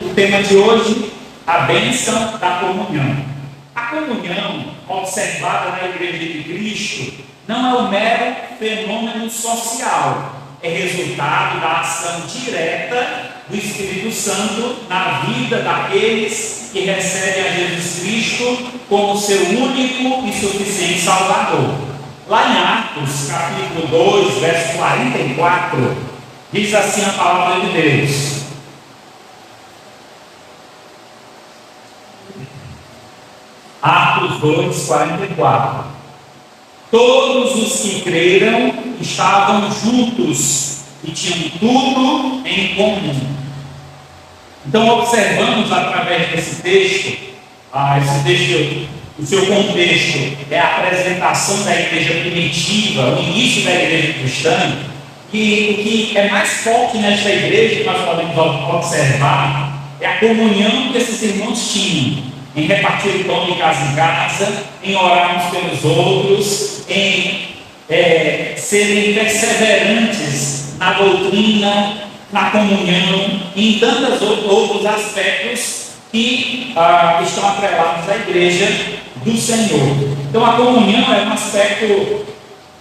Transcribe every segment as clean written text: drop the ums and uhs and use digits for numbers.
O tema de hoje, a bênção da comunhão. A comunhão, observada na Igreja de Cristo, não é um mero fenômeno social, é resultado da ação direta do Espírito Santo na vida daqueles que recebem a Jesus Cristo como seu único e suficiente Salvador. Lá em Atos, capítulo 2, verso 44, diz assim a palavra de Deus: Atos 2, 44. Todos os que creram estavam juntos e tinham tudo em comum. Então, observamos através desse texto, o seu contexto é a apresentação da igreja primitiva, o início da igreja cristã, que o que é mais forte nesta igreja que nós podemos observar é a comunhão que esses irmãos tinham, em repartir o pão de casa em casa, em orar uns pelos outros, em serem perseverantes na doutrina, na comunhão e em tantos outros aspectos que estão atrelados à igreja do Senhor. Então a comunhão é um aspecto,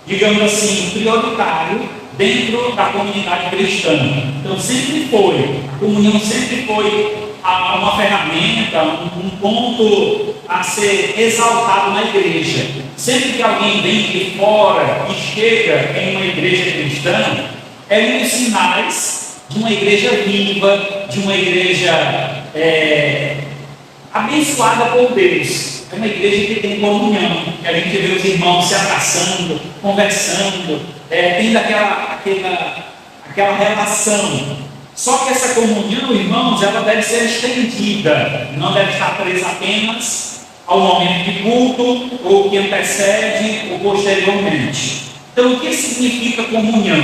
digamos assim, prioritário dentro da comunidade cristã. Então a comunhão sempre foi uma ferramenta, um ponto a ser exaltado na igreja. Sempre que alguém vem de fora e chega em uma igreja cristã, é um dos sinais de uma igreja viva, de uma igreja abençoada por Deus. É uma igreja que tem comunhão, que a gente vê os irmãos se abraçando, conversando, tendo aquela relação. Só que essa comunhão, irmãos, ela deve ser estendida, não deve estar presa apenas ao momento de culto, ou que antecede, ou posteriormente. Então, o que significa comunhão?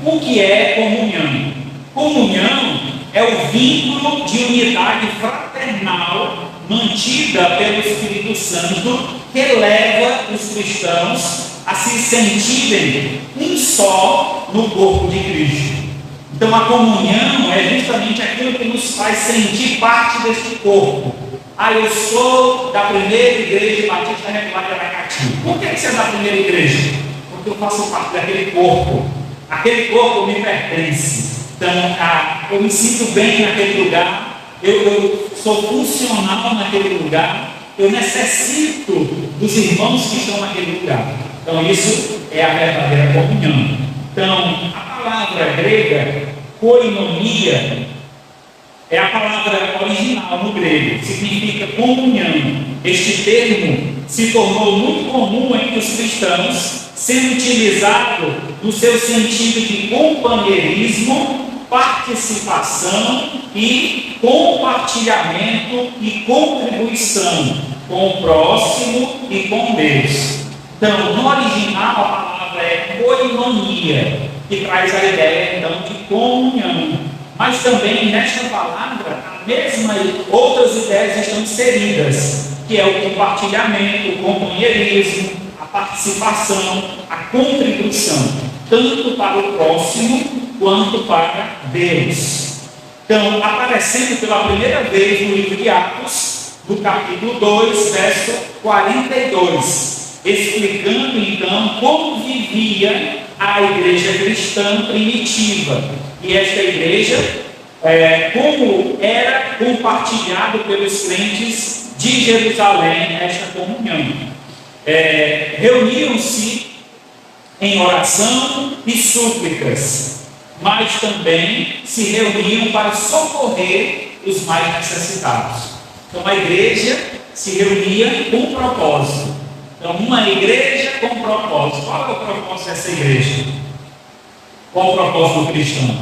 O que é comunhão? Comunhão é o vínculo de unidade fraternal mantida pelo Espírito Santo, que leva os cristãos a se sentirem um só no corpo de Cristo. Então a comunhão é justamente aquilo que nos faz sentir parte deste corpo. Eu sou da primeira igreja batista regular de Aracati. Por que você é da primeira igreja? Porque eu faço parte daquele corpo. Aquele corpo me pertence. Então eu me sinto bem naquele lugar. Eu sou funcional naquele lugar. Eu necessito dos irmãos que estão naquele lugar. Então isso é a verdadeira comunhão. Então a palavra grega, koinonia, é a palavra original no grego, significa comunhão. Este termo se tornou muito comum entre os cristãos, sendo utilizado no seu sentido de companheirismo, participação e compartilhamento e contribuição com o próximo e com Deus. Então, no original, a palavra é koinonia, que traz a ideia, então, de comunhão. Mas também, nesta palavra, outras ideias estão inseridas, que é o compartilhamento, o companheirismo, a participação, a contribuição, tanto para o próximo, quanto para Deus. Então, aparecendo pela primeira vez no livro de Atos, no capítulo 2, verso 42, explicando então como vivia a igreja cristã primitiva. E esta igreja, como era compartilhado pelos crentes de Jerusalém, esta comunhão. Reuniam-se em oração e súplicas, mas também se reuniam para socorrer os mais necessitados. Então a igreja se reunia com um propósito. Então, uma igreja com propósito. Qual é o propósito dessa igreja? Qual o propósito cristão?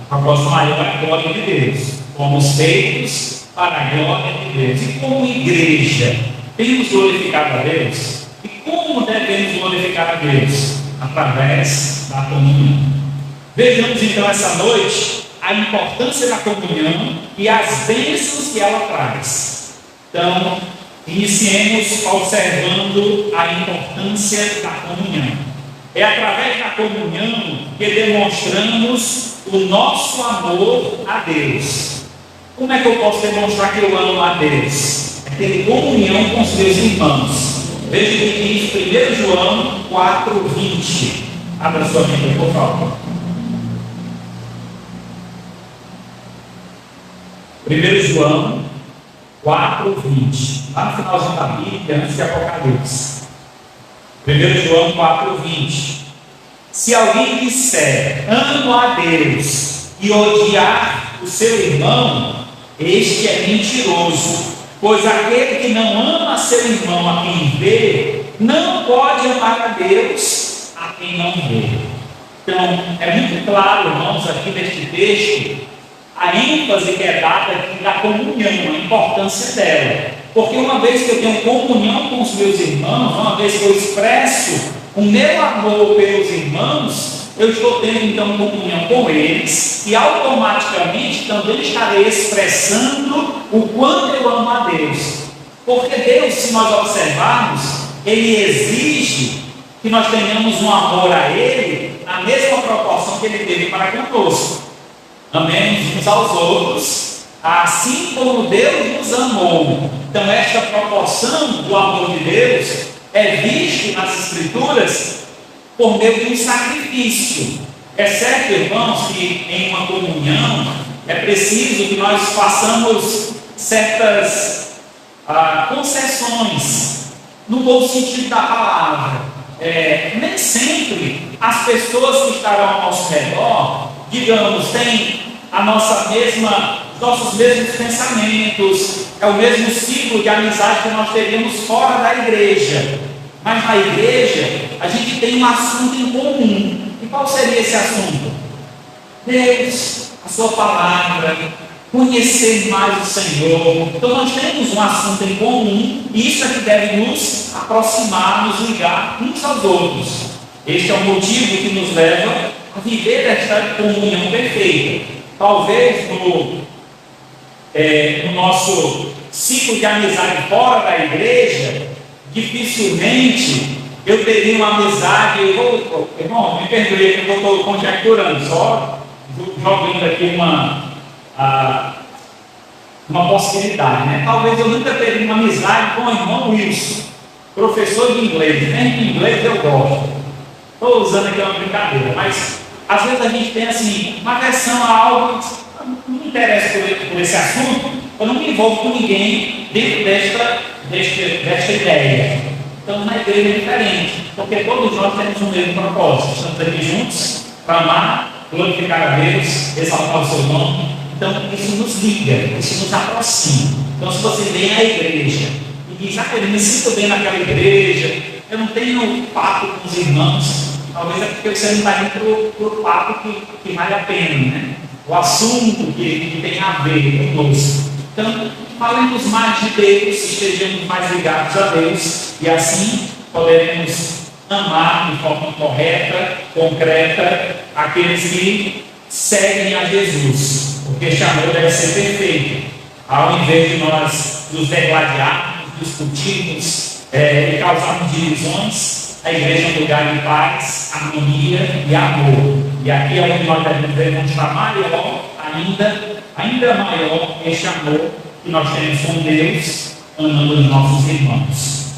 O propósito maior é a glória de Deus. Fomos feitos para a glória de Deus. E como igreja, temos glorificado a Deus? E como devemos glorificar a Deus? Através da comunhão. Vejamos então essa noite a importância da comunhão e as bênçãos que ela traz. Então, iniciemos observando a importância da comunhão. É através da comunhão que demonstramos o nosso amor a Deus. Como é que eu posso demonstrar que eu amo a Deus? É ter comunhão com os meus irmãos. Veja o que diz 1 João 4:20. Abra sua Bíblia, por favor. 1 João 4:20. Lá no finalzinho da Bíblia, antes de Apocalipse. 1 João 4:20. Se alguém disser, amo a Deus, e odiar o seu irmão, este é mentiroso, pois aquele que não ama seu irmão a quem vê, não pode amar a Deus a quem não vê. Então, é muito claro, irmãos, aqui neste texto, a ênfase que é dada aqui da comunhão, a importância dela. Porque uma vez que eu tenho comunhão com os meus irmãos, uma vez que eu expresso o meu amor pelos irmãos, eu estou tendo então comunhão com eles e automaticamente também estarei expressando o quanto eu amo a Deus. Porque Deus, se nós observarmos, Ele exige que nós tenhamos um amor a Ele na mesma proporção que Ele teve para conosco. Amemos uns aos outros, assim como Deus nos amou. Então esta proporção do amor de Deus é visto nas Escrituras por meio de um sacrifício. É certo, irmãos, que em uma comunhão é preciso que nós façamos certas concessões, no bom sentido da palavra. Nem sempre as pessoas que estarão ao nosso redor, digamos, têm nossos mesmos pensamentos, é o mesmo ciclo de amizade que nós teríamos fora da igreja. Mas na igreja, a gente tem um assunto em comum. E qual seria esse assunto? Deus, a sua palavra, conhecer mais o Senhor. Então nós temos um assunto em comum, e isso é que deve nos aproximar, nos ligar uns aos outros. Este é o motivo que nos leva a viver esta comunhão perfeita. Talvez no nosso ciclo de amizade fora da igreja, dificilmente eu teria uma amizade. Irmão, me perdoe que eu estou conjecturando, só jogando aqui uma possibilidade, né? Talvez eu nunca teria uma amizade com o irmão Wilson, professor de inglês. Nem de inglês eu gosto. Estou usando aqui uma brincadeira, mas às vezes a gente tem assim, uma versão a algo, não me interessa por esse assunto, eu não me envolvo com ninguém dentro desta ideia. Então na igreja é diferente, porque todos nós temos o mesmo propósito, estamos aqui juntos para amar, glorificar a Deus, exaltar o seu nome. Então isso nos liga, isso nos aproxima. Então se você vem à igreja e diz, eu me sinto bem naquela igreja, eu não tenho papo com os irmãos, talvez é porque você não está indo para o papo que vale a pena, né? O assunto que tem a ver conosco. Então, falemos mais de Deus, estejamos mais ligados a Deus, e assim poderemos amar de forma correta, concreta, aqueles que seguem a Jesus, porque este amor deve ser perfeito. Ao invés de nós nos degladiarmos, discutirmos e causarmos divisões, a igreja é um lugar de paz, harmonia e amor. E aqui é onde nós devemos demonstrar ainda maior este amor que nós temos com Deus, amando os nossos irmãos.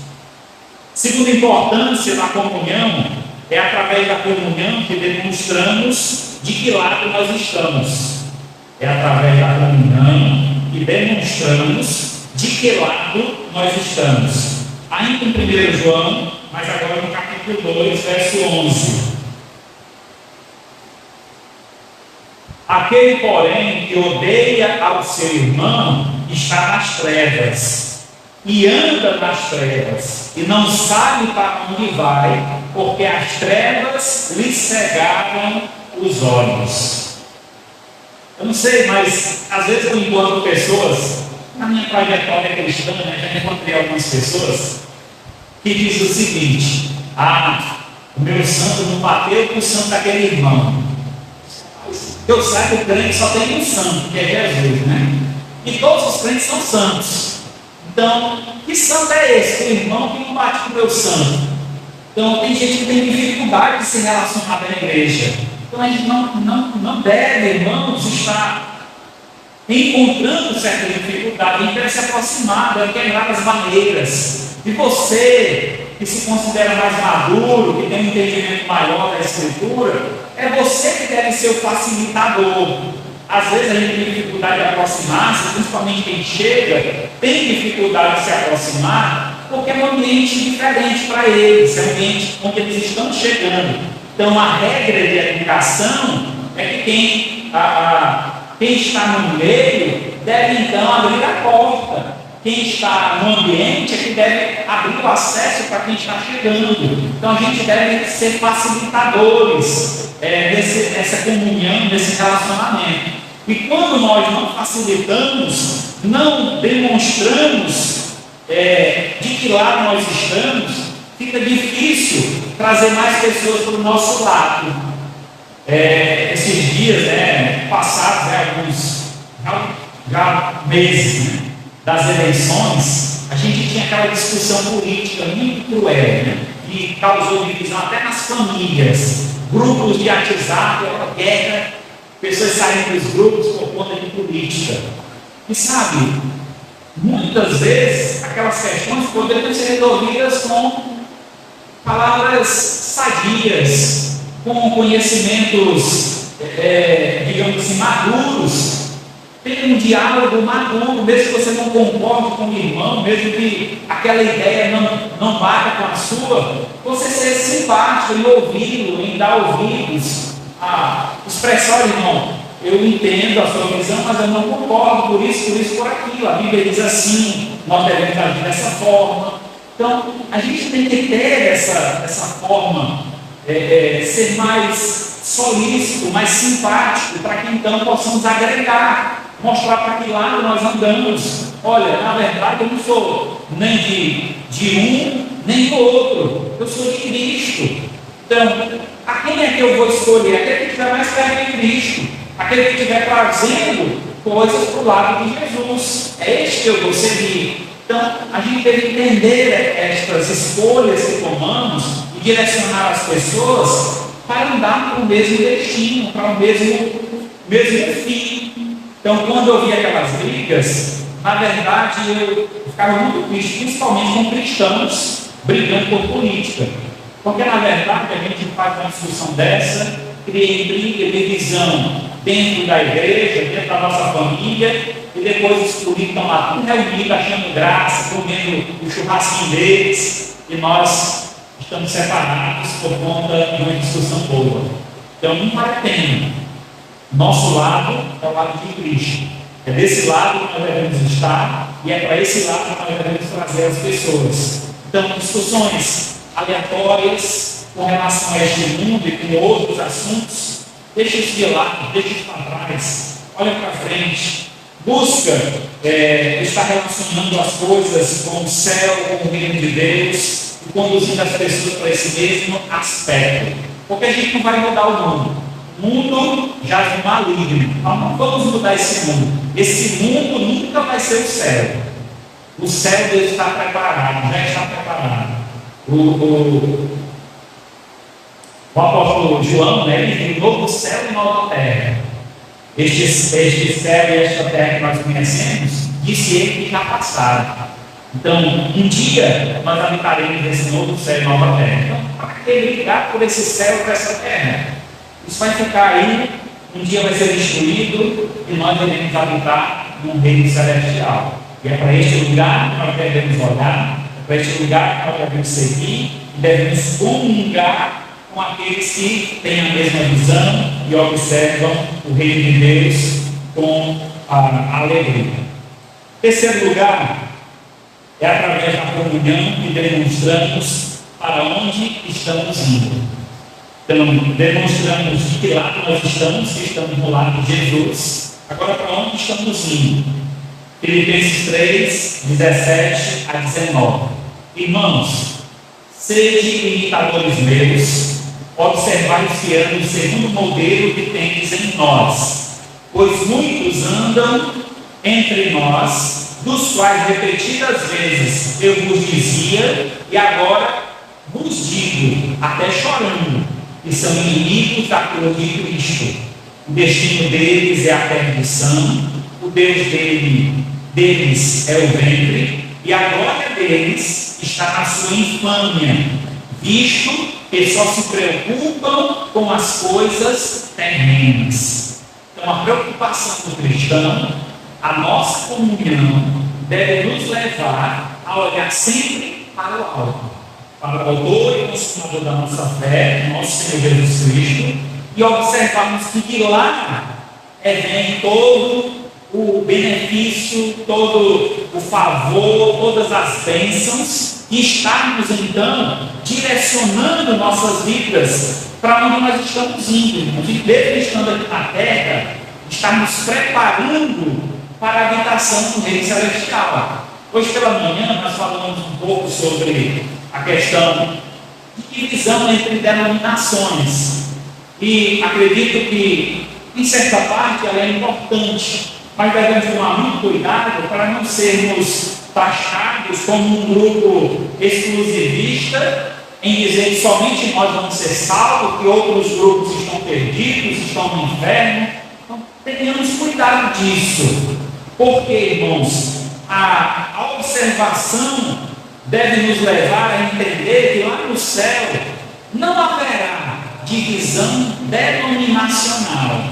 Segunda importância da comunhão é através da comunhão que demonstramos de que lado nós estamos. É através da comunhão que demonstramos de que lado nós estamos. Ainda em 1 João, mas agora no capítulo 2, verso 11. Aquele, porém, que odeia ao seu irmão, está nas trevas, e anda nas trevas, e não sabe para onde vai, porque as trevas lhe cegaram os olhos. Eu não sei, mas às vezes eu encontro pessoas, na minha trajetória cristã, já encontrei algumas pessoas que dizem o seguinte: o meu santo não bateu com o santo daquele irmão. Eu sei que o crente só tem um santo, que é Jesus, né? E todos os crentes são santos. Então, que santo é esse? O irmão que não bate com o meu santo. Então, tem gente que tem dificuldade de se relacionar com a igreja. Então, a gente não deve, irmãos, estar encontrando certa dificuldade, a gente deve se aproximar, deve quebrar as barreiras. E você, que se considera mais maduro, que tem um entendimento maior da Escritura, é você que deve ser o facilitador. Às vezes a gente tem dificuldade de aproximar-se, principalmente quem chega, tem dificuldade de se aproximar, porque é um ambiente diferente para eles, é um ambiente onde eles estão chegando. Então a regra de educação é que quem está no meio deve então abrir a porta. Quem está no ambiente é que deve abrir o acesso para quem está chegando. Então a gente deve ser facilitadores dessa comunhão, desse relacionamento. E quando nós não facilitamos, não demonstramos de que lado nós estamos, fica difícil trazer mais pessoas para o nosso lado. Esses dias passados, alguns já meses, das eleições, a gente tinha aquela discussão política muito cruel, que causou divisão até nas famílias, grupos de WhatsApp, guerra, pessoas saindo dos grupos por conta de política. E sabe, muitas vezes aquelas questões poderiam ser resolvidas com palavras sadias, com conhecimentos, digamos assim, maduros. Tem um diálogo maduro, mesmo que você não concorde com o irmão, mesmo que aquela ideia não bata com a sua, você ser simpático em ouvi-lo, em dar ouvidos, expressar, irmão, eu entendo a sua visão, mas eu não concordo por isso, por aquilo. A Bíblia diz assim, nós devemos agir dessa forma. Então, a gente tem que ter essa forma, ser mais solícito, mais simpático, para que então possamos agregar, mostrar para que lado nós andamos. Olha, na verdade eu não sou nem de um, nem do outro, eu sou de Cristo. Então, a quem é que eu vou escolher? Aquele que estiver mais perto de Cristo, aquele que estiver trazendo coisas para o lado de Jesus. É este que eu vou seguir. Então, a gente deve entender estas escolhas que tomamos e direcionar as pessoas para andar para o mesmo destino, para o mesmo fim. Então, quando eu via aquelas brigas, na verdade eu ficava muito triste, principalmente com cristãos brigando por política. Porque, na verdade, a gente faz uma discussão dessa, cria briga, divisão dentro da igreja, dentro da nossa família, e depois os políticos estão lá tudo reunidos, achando graça, comendo o churrasquinho deles, e nós estamos separados por conta de uma discussão boa. Então, não vale a pena. Nosso lado é o lado de Cristo. É desse lado que nós devemos estar, e é para esse lado que nós devemos trazer as pessoas. Então, discussões aleatórias com relação a este mundo e com outros assuntos, deixa isso de lado, deixa isso para trás, olha para frente, busca estar relacionando as coisas com o céu, com o reino de Deus, e conduzindo as pessoas para esse mesmo aspecto. Porque a gente não vai mudar o mundo. O mundo jaz no maligno. Nós não vamos mudar esse mundo. Esse mundo nunca vai ser o céu. O céu Deus está preparado, já está preparado. O apóstolo João, ele viu novo céu e nova terra. Este céu e esta terra que nós conhecemos, disse ele que já passaram. Então, um dia nós habitaremos nesse novo céu e nova terra. Então, para que ligar por esse céu e por essa terra? Isso vai ficar aí, um dia vai ser destruído e nós devemos habitar num reino celestial. E é para este lugar que nós devemos olhar, é para este lugar que nós devemos seguir, e devemos comungar com aqueles que têm a mesma visão e observam o reino de Deus com alegria. Terceiro lugar, é através da comunhão que demonstramos para onde estamos indo. Então, demonstramos de que lado nós estamos, se estamos no lado de Jesus. Agora, para onde estamos indo? Filipenses 3, 17 a 19. Irmãos, sede imitadores meus, observai os que andam segundo o modelo que tendes em nós, pois muitos andam entre nós, dos quais repetidas vezes eu vos dizia, e agora vos digo, até chorando, que são inimigos da cruz de Cristo. O destino deles é a perdição, o Deus deles é o ventre, e a glória deles está na sua infâmia, visto que só se preocupam com as coisas terrenas. Então, a preocupação do cristão, a nossa comunhão, deve nos levar a olhar sempre para o alto, para o autor e consumador da nossa fé, nosso Senhor Jesus Cristo, e observarmos que de lá vem todo o benefício, todo o favor, todas as bênçãos, e estarmos então direcionando nossas vidas para onde nós estamos indo, irmãos. E desde estando aqui na terra, estarmos preparando para a habitação do Reino Celestial. Hoje pela manhã nós falamos um pouco sobre a questão de divisão entre denominações. E acredito que, em certa parte, ela é importante, mas devemos tomar muito cuidado para não sermos taxados como um grupo exclusivista, em dizer que somente nós vamos ser salvos, que outros grupos estão perdidos, estão no inferno. Então, tenhamos cuidado disso, porque, irmãos, a observação deve nos levar a entender que lá no céu não haverá divisão denominacional.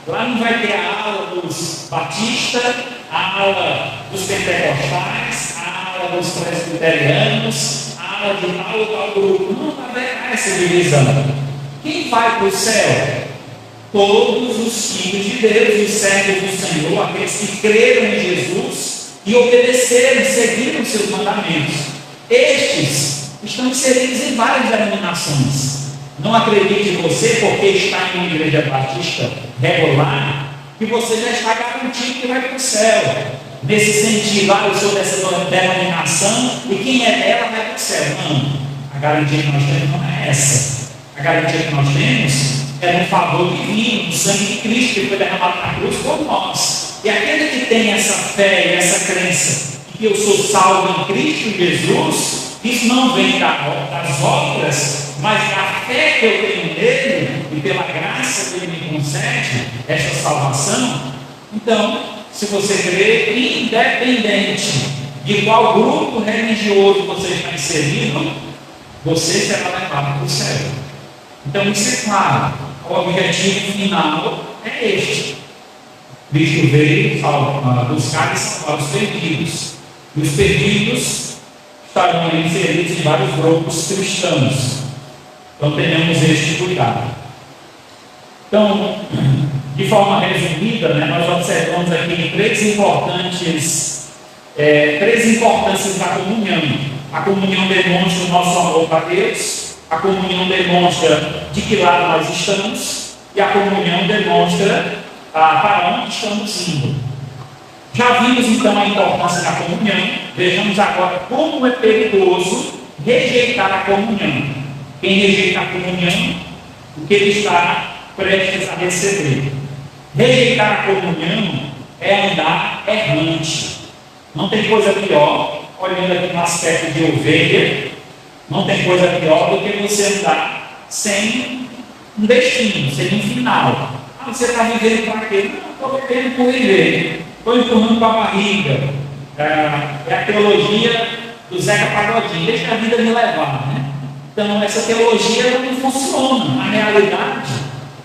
Lá não vai ter a ala dos batistas, a ala dos pentecostais, a ala dos presbiterianos, a ala de tal grupo. Não haverá essa divisão. Quem vai para o céu? Todos os filhos de Deus, os servos do Senhor, aqueles que creram em Jesus e obedeceram, seguiram os seus mandamentos. Estes estão inseridos em várias denominações. Não acredite você, porque está em uma igreja batista regular, que você já está garantido que vai para o céu. Nesse sentido, eu sou dessa denominação e quem é dela vai para o céu. Não, a garantia que nós temos não é essa. A garantia que nós temos é no favor divino, do sangue de Cristo que foi derramado na cruz por nós. E aquele que tem essa fé e essa crença de que eu sou salvo em Cristo Jesus, isso não vem das obras, mas da fé que eu tenho nele e pela graça que ele me concede, esta salvação. Então, se você crê, independente de qual grupo religioso você está inserido, você será levado para o céu. Então, isso é claro. O objetivo final é este. Cristo veio buscar e salvar os perdidos. E os perdidos estarão inseridos em vários grupos cristãos. Então tenhamos este cuidado. Então, de forma resumida, nós observamos aqui três importâncias da comunhão. A comunhão demonstra o nosso amor para Deus, a comunhão demonstra de que lado nós estamos, e a comunhão demonstra para onde estamos indo. Já vimos então a importância da comunhão. Vejamos agora como é perigoso rejeitar a comunhão. Quem rejeita a comunhão, o que ele está prestes a receber. Rejeitar a comunhão é andar errante. Não tem coisa pior, olhando aqui no aspecto de ovelha, não tem coisa pior do que você andar sem um destino, sem um final. Você está vivendo para quê? Não, estou vivendo por viver. Estou empurrando para a barriga. É a teologia do Zeca Pagodinho. Deixa a vida me levar, né? Então, essa teologia não funciona. Na realidade,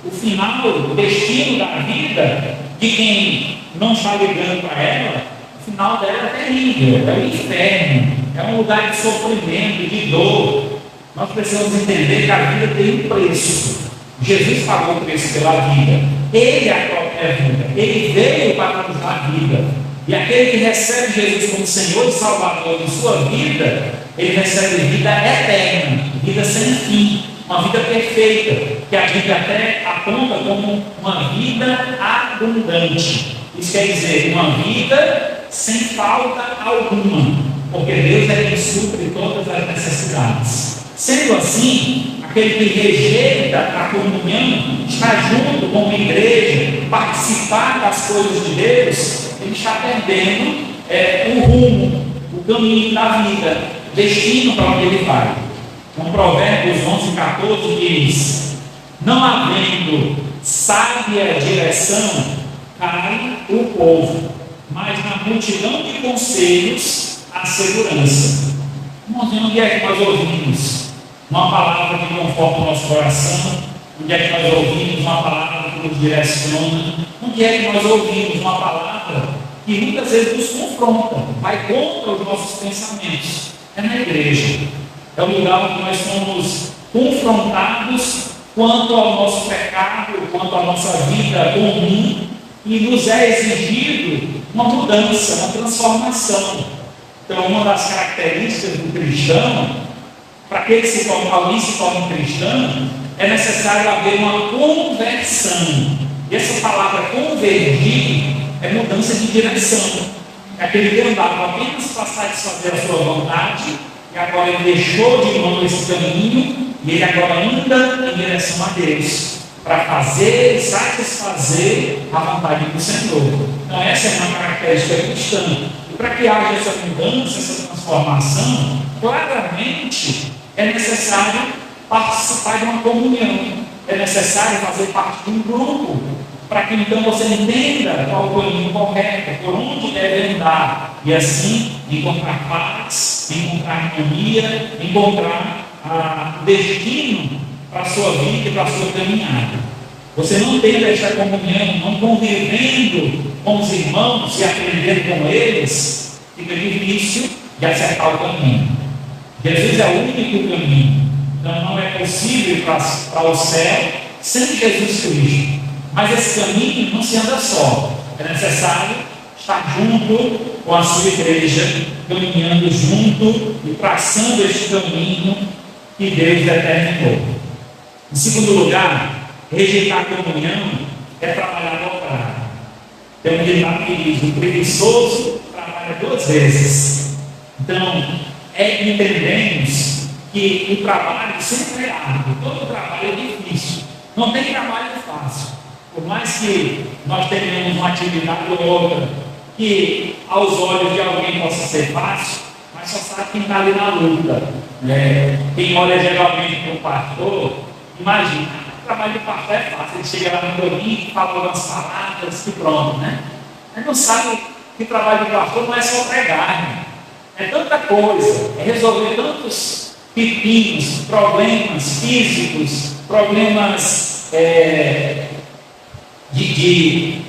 o final, o destino da vida de quem não está ligando para ela, o final dela é terrível. É o inferno. É um lugar de sofrimento, de dor. Nós precisamos entender que a vida tem um preço. Jesus pagou o preço pela vida. Ele é a própria vida. Ele veio para nos dar a vida. E aquele que recebe Jesus como Senhor e Salvador de sua vida, ele recebe vida eterna, vida sem fim, uma vida perfeita, que a Bíblia até aponta como uma vida abundante. Isso quer dizer, uma vida sem falta alguma, porque Deus é quem supre todas as necessidades. Sendo assim, aquele que rejeita a comunhão, está junto com a igreja, participar das coisas de Deus, ele está perdendo o rumo, o caminho da vida, o destino para onde ele vai. Então, Provérbios 11:14 diz: Não havendo sábia direção, cai o povo, mas na multidão de conselhos, a segurança. Irmãos, onde é que nós ouvimos uma palavra que conforta o nosso coração? Onde é que nós ouvimos uma palavra que nos direciona? Onde é que nós ouvimos uma palavra que muitas vezes nos confronta, vai contra os nossos pensamentos? É na igreja. É o lugar onde nós somos confrontados quanto ao nosso pecado, quanto à nossa vida comum, e nos é exigido uma mudança, uma transformação. Então, uma das características do cristão, para que alguém se torne cristão, é necessário haver uma conversão. E essa palavra convergir é mudança de direção. É aquele que andava apenas para satisfazer a sua vontade, e agora ele deixou de mão esse caminho, e ele agora anda em direção a Deus, para fazer e satisfazer a vontade do Senhor. Então essa é uma característica cristã. E para que haja essa mudança, essa transformação, claramente é necessário participar de uma comunhão, é necessário fazer parte de um grupo, para que então você entenda qual o caminho correto, por onde deve andar, e assim encontrar paz, encontrar harmonia, encontrar o destino para a sua vida e para a sua caminhada. Você não tendo esta comunhão, não convivendo com os irmãos e aprendendo com eles, fica difícil de acertar o caminho. Jesus é o único caminho. Então não é possível ir para o céu sem Jesus Cristo. Mas esse caminho não se anda só. É necessário estar junto com a sua igreja, caminhando junto e traçando este caminho que Deus determinou. Em segundo lugar, rejeitar a comunhão é trabalhar dobrado. Tem um ditado que diz: o preguiçoso trabalha 2 vezes. Então, entendemos que o trabalho sempre é árduo, todo trabalho é difícil, não tem trabalho fácil. Por mais que nós tenhamos uma atividade ou outra que aos olhos de alguém possa ser fácil, mas só sabe quem está ali na luta. Quem olha geralmente para o pastor, imagina, o trabalho de pastor é fácil, ele chega lá no domingo, fala algumas palavras e pronto, né? Mas não sabe que o trabalho de pastor não é só pregar, é tanta coisa, é resolver tantos pepinos, problemas físicos, problemas de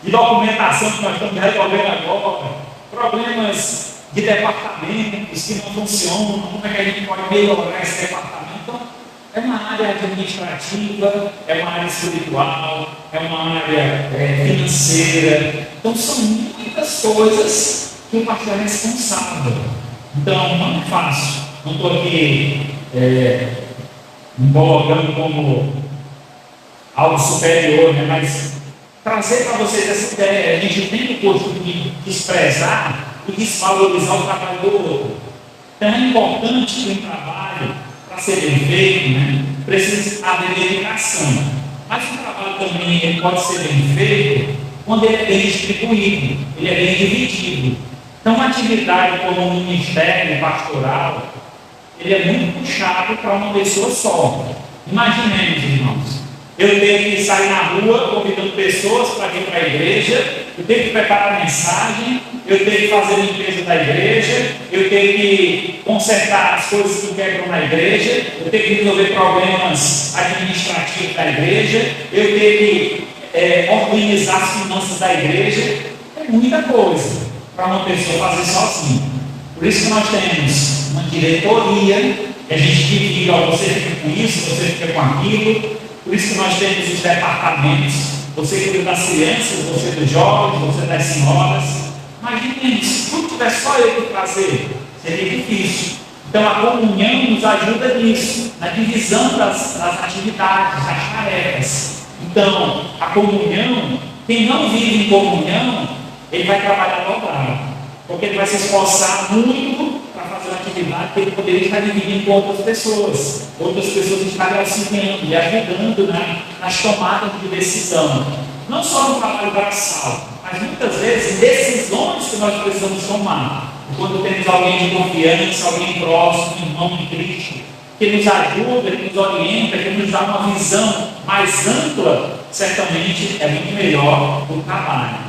documentação que nós estamos resolvendo agora, problemas de departamentos que não funcionam, como é que a gente pode melhorar esse departamento. Então, é uma área administrativa, é uma área espiritual, é uma área financeira. Então, são muitas coisas que o pastor é responsável. Então, não é fácil. Não estou aqui me colocando como algo superior, né? Mas trazer para vocês essa ideia. A gente tem o costume de desprezar e desvalorizar o trabalho do outro. Então é importante que um trabalho, para ser bem feito, né, precisa haver dedicação. Mas o trabalho também ele pode ser bem feito quando ele é bem distribuído, ele é bem dividido. Então uma atividade como um ministério pastoral, ele é muito puxado para uma pessoa só. Imaginemos, irmãos, eu tenho que sair na rua convidando pessoas para vir para a igreja, eu tenho que preparar a mensagem, eu tenho que fazer a limpeza da igreja, eu tenho que consertar as coisas que quebram na igreja, eu tenho que resolver problemas administrativos da igreja, eu tenho que organizar as finanças da igreja. É muita coisa para uma pessoa fazer sozinha. Por isso que nós temos uma diretoria, que a gente divide, você fica com isso, você fica com aquilo. Por isso que nós temos os departamentos, você cuida das crianças, você dos jovens, você das senhoras. Imaginem, se tudo tiver só eu que fazer, seria difícil. Então a comunhão nos ajuda nisso, na divisão das atividades, das tarefas. Então a comunhão, quem não vive em comunhão, ele vai trabalhar dobrado, porque ele vai se esforçar muito para fazer uma atividade que ele poderia estar dividindo com outras pessoas estarem auxiliando e ajudando nas tomadas de decisão, não só no trabalho braçal, mas muitas vezes decisões que nós precisamos tomar. E quando temos alguém de confiança, alguém próximo, irmão em Cristo, que nos ajuda, que nos orienta, que nos dá uma visão mais ampla, certamente é muito melhor o trabalho.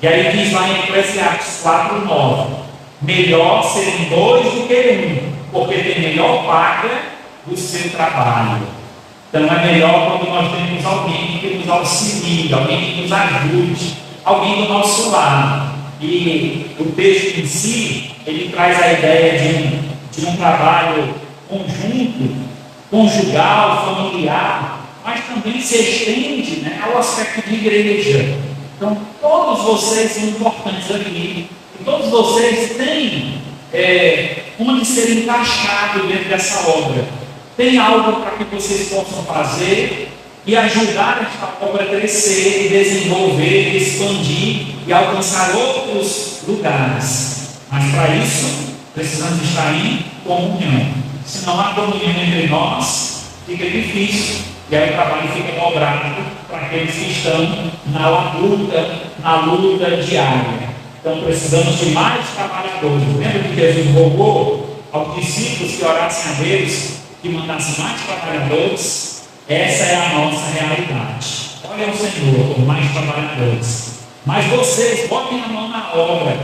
E aí diz lá em Eclesiastes 4:9, melhor serem dois do que um, porque tem melhor paga do seu trabalho. Então é melhor quando nós temos alguém que nos auxilie, alguém que nos ajude, alguém do nosso lado. E o texto em si, ele traz a ideia de um trabalho conjunto, conjugal, familiar, mas também se estende, né, ao aspecto de igreja. Então, todos vocês são importantes aqui, e todos vocês têm uma de ser encaixado dentro dessa obra. Tem algo para que vocês possam fazer e ajudar esta obra a crescer, e desenvolver, expandir e alcançar outros lugares. Mas para isso, precisamos estar em comunhão. Se não há comunhão entre nós, fica difícil. E aí o trabalho fica dobrado para aqueles que estão na luta diária. Então precisamos de mais trabalhadores. Lembra que Jesus rogou aos discípulos que orassem a Deus, que mandassem mais trabalhadores? Essa é a nossa realidade. Olha o Senhor com mais trabalhadores. Mas vocês botem a mão na obra,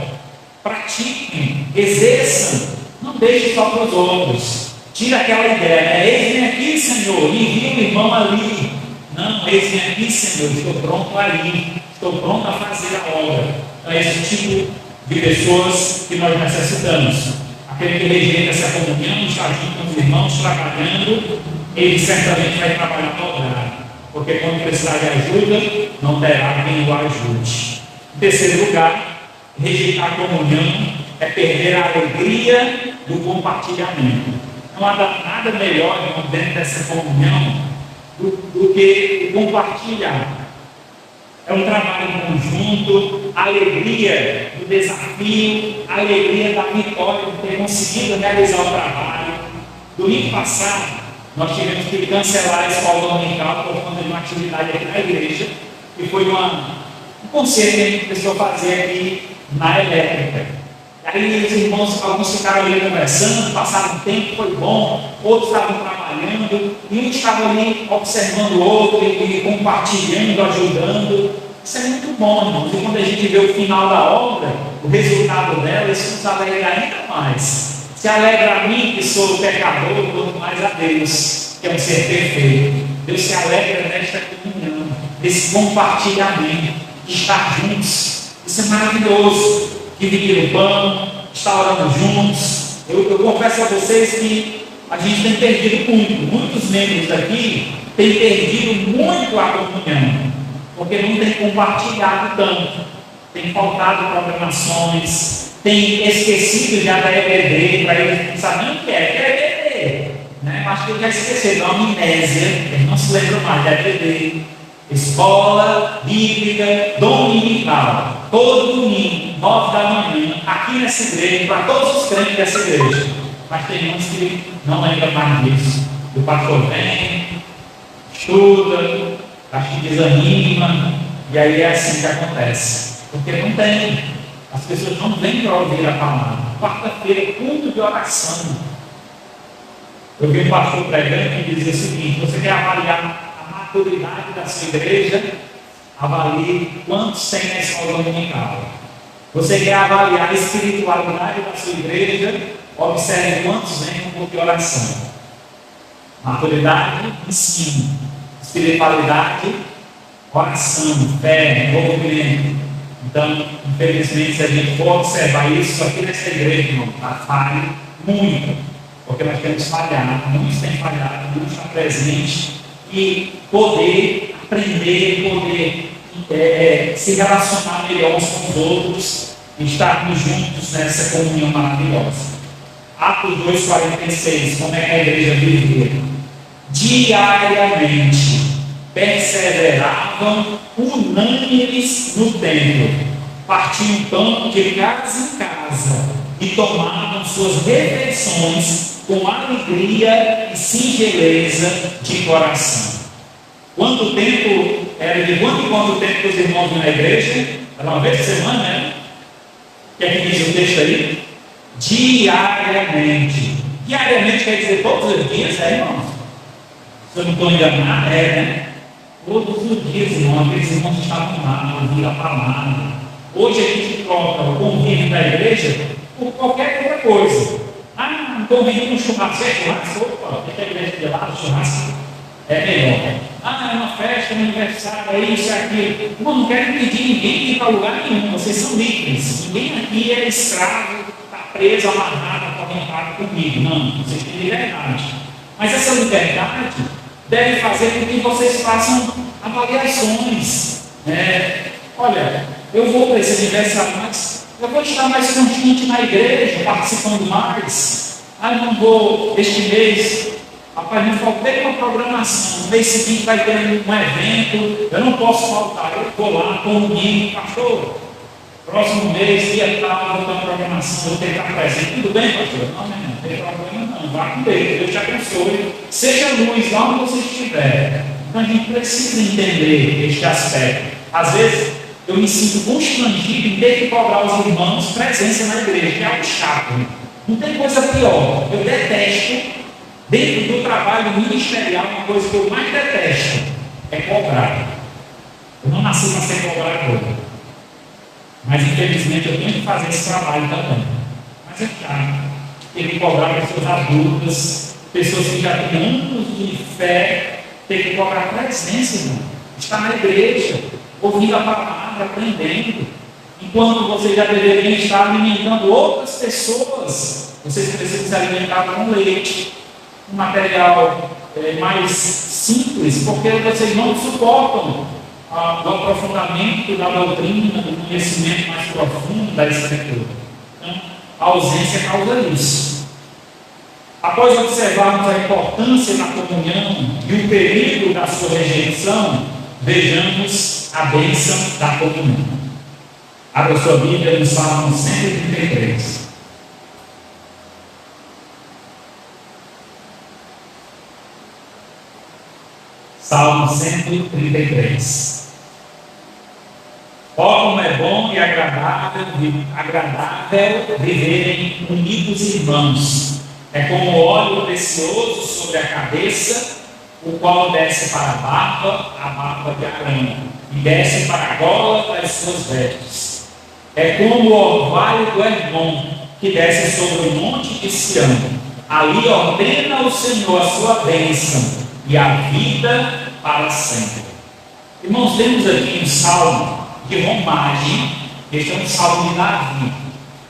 pratiquem, exerçam, não deixem só para os outros. Tira aquela ideia, eis-me aqui, Senhor, envia o irmão ali. Não, eis-me aqui, Senhor, estou pronto ali, estou pronto a fazer a obra. Então é esse tipo de pessoas que nós necessitamos. Aquele que rejeita essa comunhão, está junto com os irmãos, trabalhando, ele certamente vai trabalhar dobrado, porque quando precisar de ajuda, não terá quem o ajude. Em terceiro lugar, rejeitar a comunhão é perder a alegria do compartilhamento. Não há nada melhor, irmão, dentro dessa comunhão do que compartilhar. É um trabalho conjunto, a alegria do desafio, a alegria da vitória de ter conseguido realizar o trabalho. Domingo passado, nós tivemos que cancelar a escola dominical por conta de uma atividade aqui na igreja, que foi um concerto que a gente precisou fazer aqui na elétrica. Aí os irmãos, alguns ficaram ali conversando, passaram um tempo, foi bom, outros estavam trabalhando, e um estava ali observando o outro, e compartilhando, ajudando. Isso é muito bom, irmãos. E quando a gente vê o final da obra, o resultado dela, isso nos alegra ainda mais. Se alegra a mim, que sou pecador, quanto mais a Deus, que é um ser perfeito. Deus se alegra nesta comunhão, nesse compartilhamento, de estar juntos. Isso é maravilhoso. Dividir o pão, estar orando juntos. Eu confesso a vocês que a gente tem perdido muitos membros daqui têm perdido muito a comunhão, porque não tem compartilhado tanto, tem faltado programações, tem esquecido já da EBD, para eles não sabem o que é EBD, né? Acho que ele já esqueceu, da amnésia, ele não se lembra mais da EBD. Escola Bíblica Dominical, todo domingo, 9 da manhã, aqui nessa igreja, para todos os crentes dessa igreja. Mas tem uns que não lembram mais disso. O pastor vem, estuda, acho que desanima, e aí é assim que acontece. Porque não tem, as pessoas não vêm para ouvir a palavra. Quarta-feira, culto de oração. Eu vi um pastor pregando que dizia o seguinte: você quer avaliar a maturidade da sua igreja, avalie quantos tem na escola dominical. Você quer avaliar a espiritualidade da sua igreja, observe quantos vêm com culto de oração. Maturidade, ensino. Espiritualidade, oração, fé, envolvimento. Então, infelizmente, se a gente for observar isso aqui nessa igreja, irmão, falha muito, porque nós temos falhado, muitos têm falhado, muitos estão presentes. E poder aprender, poder se relacionar melhor uns com os outros, e estarmos juntos nessa comunhão maravilhosa. Atos 2,46, como é que a igreja vivia? Diariamente perseveravam unânimes no templo, partiam pão de casa em casa e tomavam suas refeições com alegria e singeleza de coração. Quanto tempo era de quanto em quanto tempo que os irmãos iam na igreja? Era uma vez por semana, né? O que é que diz o texto aí? Diariamente Diariamente quer dizer todos os dias, irmãos? Se eu não estou enganado, né? Todos os dias, irmãos, aqueles irmãos estavam lá, ouviram a palavra. Hoje a gente troca o convívio da igreja por qualquer outra coisa. Ah, um convívio no churrasco, é churrasco? Opa, tem que a igreja de lá, o churrasco é melhor. Ah, é uma festa, um aniversário, é isso, é aquilo. Irmão, não quero impedir ninguém de ir para lugar nenhum, vocês são livres. Ninguém aqui é escravo, está preso, amarrado, acorrentado comigo. Não, vocês têm liberdade. Mas essa liberdade deve fazer com que vocês façam avaliações. Olha, eu vou para esse aniversário, mas eu vou estar mais constante na igreja, participando mais. Eu não vou, este mês, rapaz, não faltei uma programação. No mês seguinte vai ter um evento, eu não posso faltar. Eu vou lá, estou no domingo, pastor. Próximo mês, dia tal, vou ter uma programação, vou ter que estar presente. Tudo bem, pastor? Não tem problema não. Vá com Deus, Deus te abençoe. Seja luz lá onde você estiver. Então a gente precisa entender este aspecto. Às vezes, eu me sinto constrangido em ter que cobrar aos irmãos presença na igreja, que é algo chato. Não tem coisa pior. Eu detesto, dentro do trabalho ministerial, uma coisa que eu mais detesto é cobrar. Eu não nasci para ser cobrador. Mas infelizmente eu tenho que fazer esse trabalho também. Mas é chato. Ter que cobrar pessoas adultas, pessoas que já têm anos de fé, ter que cobrar presença, irmão. Estar na igreja, ouvindo a palavra, aprendendo. Enquanto vocês já deveriam estar alimentando outras pessoas, vocês precisam se alimentar com leite, um material mais simples, porque vocês não suportam o aprofundamento da doutrina, do conhecimento mais profundo da Escritura. Então, a ausência causa isso. Após observarmos a importância da comunhão e o perigo da sua rejeição, vejamos a bênção da comunhão. Abra sua Bíblia no Salmo 133. Salmo 133. Ó, como é bom e agradável viverem unidos irmãos. É como óleo precioso sobre a cabeça, o qual desce para a barba de Arão, e desce para a gola das suas vestes. É como o orvalho do Hermon, que desce sobre o monte de Sião. Ali ordena o Senhor a sua bênção e a vida para sempre. Irmãos, temos aqui um salmo de romagem. Este é um salmo de Davi.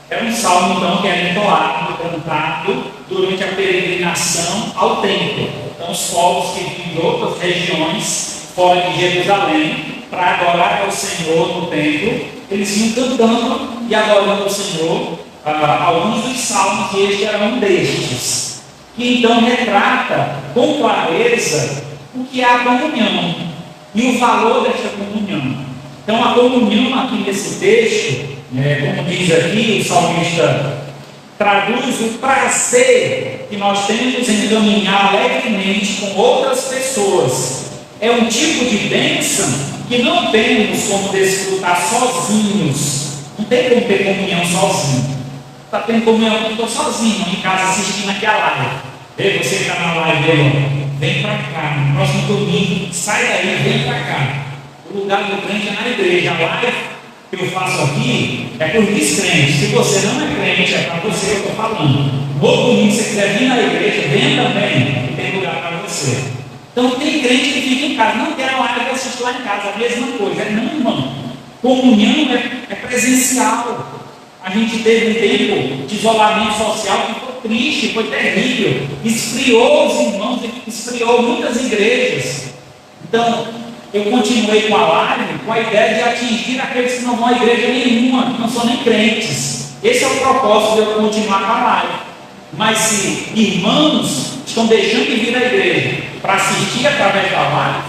É um salmo, então, que é entoado, cantado durante a peregrinação ao templo. Então, os povos que vinham de outras regiões, fora de Jerusalém, para adorar ao Senhor no templo, eles vinham cantando e adorando ao Senhor. Alguns dos salmos, e este era um destes, que então retrata com clareza o que é a comunhão e o valor desta comunhão. Então, a comunhão aqui nesse texto, como diz aqui, o salmista traduz o prazer que nós temos em caminhar alegremente com outras pessoas. É um tipo de bênção que não temos como desfrutar sozinhos. Não tem como ter comunhão sozinho. Está tendo comunhão, eu estou sozinho em casa assistindo aqui a live. Ei, você que está na live, vem para cá, no próximo domingo, sai daí, vem para cá. O lugar do crente é na igreja. A live que eu faço aqui é por descrentes. Se você não é crente, é para você que eu estou falando. No outro domingo, se você quiser vir na igreja, venha também, que tem lugar para você. Então, tem crente que fica em casa. Não quero live, eu assisto lá em casa, a mesma coisa. Não, irmão. Comunhão é presencial. A gente teve um tempo de isolamento social que foi triste, foi terrível. Esfriou os irmãos, esfriou muitas igrejas. Então, eu continuei com a live com a ideia de atingir aqueles que não vão à igreja nenhuma, que não são nem crentes. Esse é o propósito de eu continuar com a live. Mas se irmãos estão deixando de vir à igreja para assistir através da live,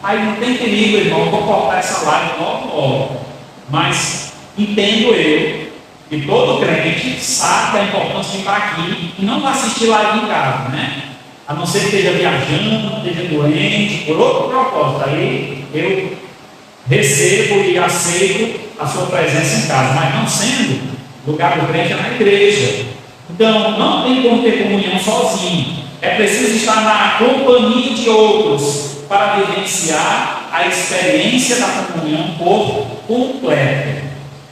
aí não tem perigo, irmão, eu vou cortar essa live logo. Mas entendo eu que todo crente sabe da importância de estar aqui e não vai assistir live em casa, né? A não ser que esteja viajando, esteja doente, por outro propósito. Aí eu recebo e aceito a sua presença em casa. Mas não sendo, o lugar do crente é na igreja. Então, não tem como ter comunhão sozinho. É preciso estar na companhia de outros para vivenciar a experiência da comunhão por completo.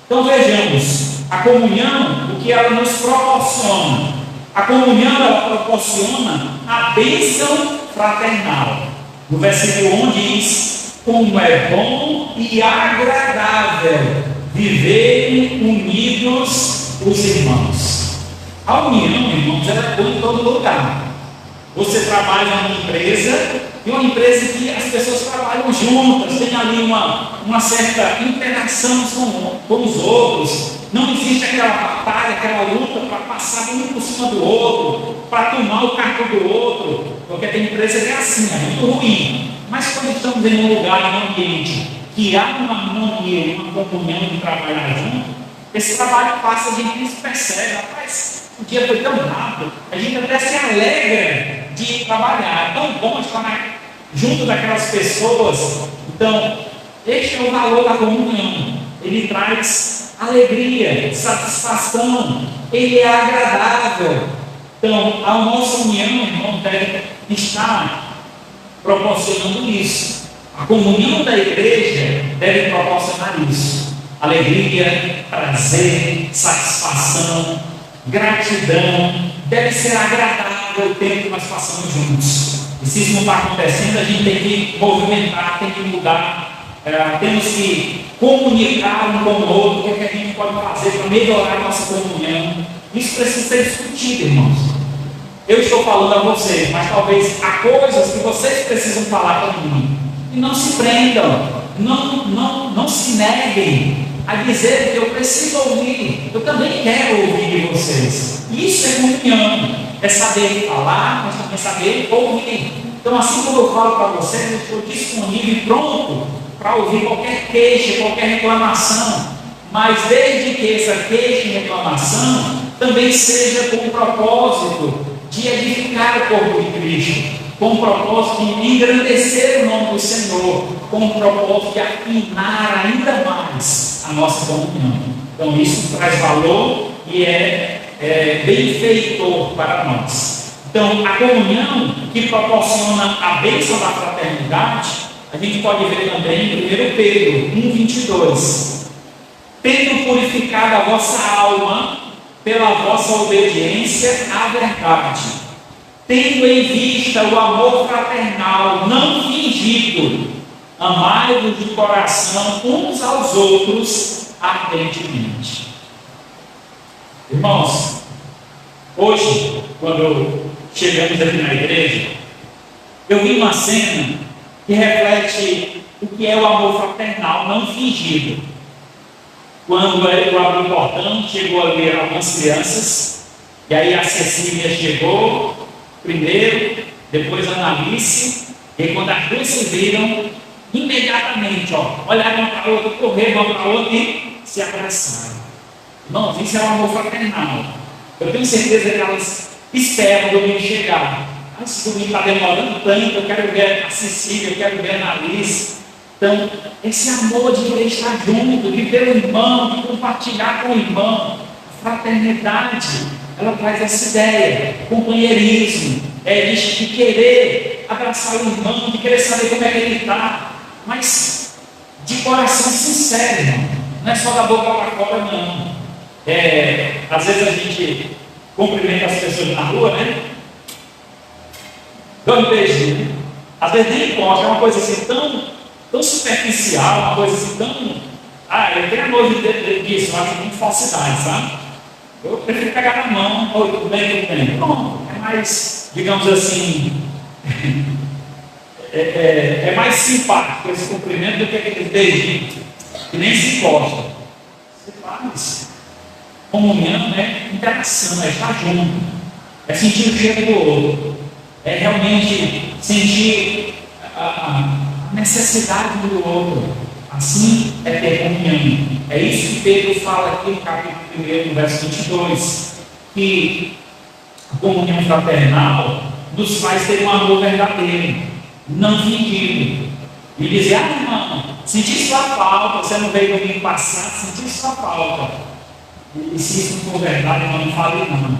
Então, vejamos, a comunhão, o que ela nos proporciona? A comunhão, ela proporciona a bênção fraternal. No versículo 1 diz: como é bom e agradável viverem unidos os irmãos. A união, irmãos, ela é boa em todo lugar. Você trabalha numa empresa, e uma empresa que as pessoas trabalham juntas, tem ali uma certa interação com os outros. Não existe aquela batalha, aquela luta para passar um por cima do outro, para tomar o cargo do outro, porque tem empresa que é assim, é muito ruim. Mas quando estamos em um lugar, em um ambiente que há uma harmonia, uma comunhão de trabalhar junto, esse trabalho passa, a gente nem se percebe, rapaz, o dia foi tão rápido, a gente até se alegra de trabalhar, é tão bom estar junto daquelas pessoas. Então, este é o valor da comunhão. Ele traz alegria, satisfação, ele é agradável. Então, a nossa união, irmão, deve estar proporcionando isso. A comunhão da igreja deve proporcionar isso: alegria, prazer, satisfação, gratidão. Deve ser agradável o tempo que nós passamos juntos. E se isso não está acontecendo, a gente tem que movimentar, tem que mudar. Temos que comunicar um com o outro o que a gente pode fazer para melhorar a nossa comunhão. Isso precisa ser discutido, irmãos. Eu estou falando a vocês, mas talvez há coisas que vocês precisam falar para mim. E não se prendam, não se neguem a dizer que eu preciso ouvir. Eu também quero ouvir de vocês. Isso é comunhão, é saber falar, mas também saber ouvir. Então, assim como eu falo para vocês, eu estou disponível e pronto para ouvir qualquer queixa, qualquer reclamação, mas desde que essa queixa e reclamação também seja com o propósito de edificar o corpo de Cristo, com o propósito de engrandecer o nome do Senhor, com o propósito de afinar ainda mais a nossa comunhão. Então isso traz valor e é benfeitor para nós. Então a comunhão que proporciona a bênção da fraternidade, a gente pode ver também em 1 Pedro 1,22. Tendo purificado a vossa alma pela vossa obediência à verdade, tendo em vista o amor fraternal não fingido, amai-vos de coração uns aos outros ardentemente. Irmãos, hoje, quando chegamos aqui na igreja, eu vi uma cena que reflete o que é o amor fraternal não fingido. Quando eu abri o portão, chegou ali algumas crianças, e aí a Cecília chegou primeiro, depois a Analice, e quando as duas se viram, imediatamente, olharam uma para a outra, correram uma para a outra e se abraçaram. Irmãos, isso é um amor fraternal. Eu tenho certeza que elas esperam o domingo chegar. Esse domingo está demorando tanto, eu quero ver a Cecília, eu quero ver a Analice. Então, esse amor de querer estar junto, de ver o irmão, de compartilhar com o irmão, a fraternidade, ela traz essa ideia, companheirismo, de querer abraçar o irmão, de querer saber como é que ele está, mas de coração sincero, irmão. Não é só da boca para fora, não. Às vezes a gente cumprimenta as pessoas na rua, né? Dá um beijinho, né? Às vezes nem importa, é uma coisa assim tão superficial, uma coisa assim tão. Eu tenho nojo disso, eu acho muito falsidade, sabe? Eu prefiro pegar na mão, tudo bem, tudo bem. Pronto, é mais, digamos assim, é mais simpático esse cumprimento do que aquele beijinho, que nem se encosta. Você faz. Comunhão é interação, é estar junto, é sentir o cheiro do outro, é realmente sentir a necessidade do outro. Assim é ter comunhão. É isso que Pedro fala aqui no capítulo 1, no verso 22, que a comunhão fraternal nos faz ter um amor verdadeiro, não fingido. E dizer, irmão, senti sua falta, você não veio domingo passado, senti sua falta. E se isso não for verdade, irmão, não fale não.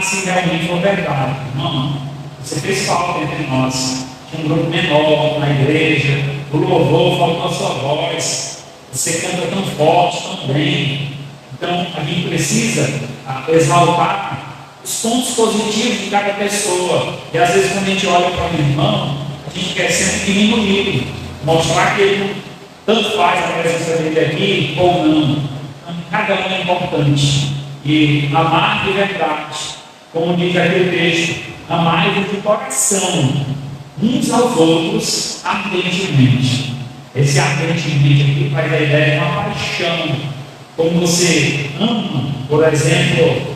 se realmente for verdade. Não, você fez falta entre nós. Tinha um grupo menor na igreja, o louvor faltou a sua voz, você canta tão forte, tão bem. Então a gente precisa exaltar os pontos positivos de cada pessoa. E às vezes quando a gente olha para o irmão, a gente quer sempre diminuir, mostrar que ele tanto faz a presença dele aqui ou não. Então, cada um é importante. E amar de verdade, como diz aqui o texto, amai-vos de coração, uns aos outros ardentemente. Esse ardentemente aqui faz a ideia de uma paixão. Como você ama, por exemplo,